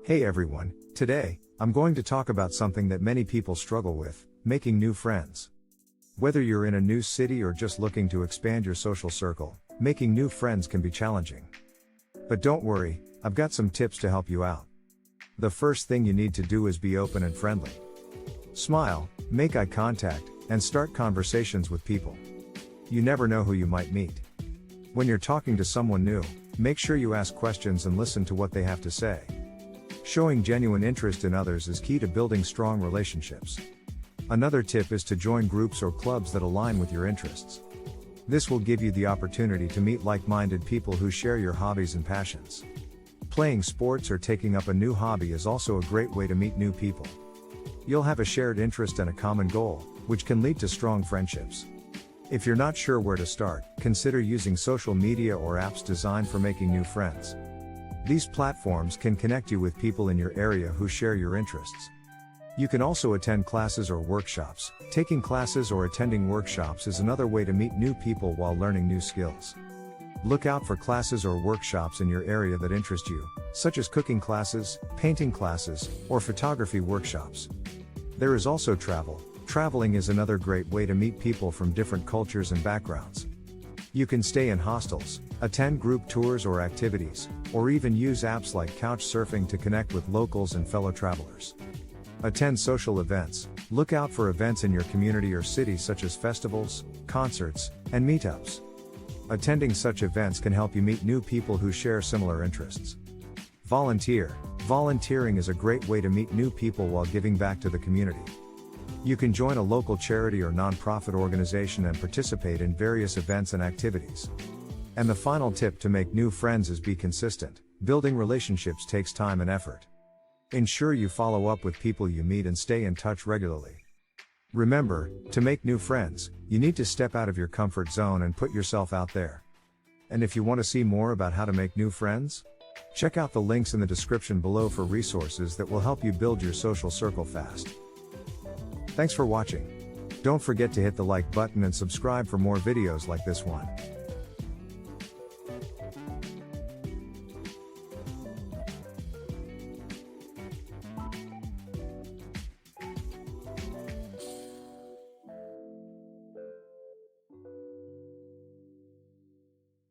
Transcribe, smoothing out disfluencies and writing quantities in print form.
Hey everyone, today, I'm going to talk about something that many people struggle with, making new friends. Whether you're in a new city or just looking to expand your social circle, making new friends can be challenging. But don't worry, I've got some tips to help you out. The first thing you need to do is be open and friendly. Smile, make eye contact, and start conversations with people. You never know who you might meet. When you're talking to someone new, make sure you ask questions and listen to what they have to say. Showing genuine interest in others is key to building strong relationships. Another tip is to join groups or clubs that align with your interests. This will give you the opportunity to meet like-minded people who share your hobbies and passions. Playing sports or taking up a new hobby is also a great way to meet new people. You'll have a shared interest and a common goal, which can lead to strong friendships. If you're not sure where to start, consider using social media or apps designed for making new friends. These platforms can connect you with people in your area who share your interests. You can also attend classes or workshops. Taking classes or attending workshops is another way to meet new people while learning new skills. Look out for classes or workshops in your area that interest you, such as cooking classes, painting classes, or photography workshops. There is also travel. Traveling is another great way to meet people from different cultures and backgrounds. You can stay in hostels, attend group tours or activities, or even use apps like couch surfing to connect with locals and fellow travelers. Attend social events. Look out for events in your community or city such as festivals, concerts, and meetups. Attending such events can help you meet new people who share similar interests. Volunteer. Volunteering is a great way to meet new people while giving back to the community. You can join a local charity or nonprofit organization and participate in various events and activities. And the final tip to make new friends is be consistent. Building relationships takes time and effort. Ensure you follow up with people you meet and stay in touch regularly. Remember, to make new friends, you need to step out of your comfort zone and put yourself out there. And if you want to see more about how to make new friends, check out the links in the description below for resources that will help you build your social circle fast. Thanks for watching. Don't forget to hit the like button and subscribe for more videos like this one.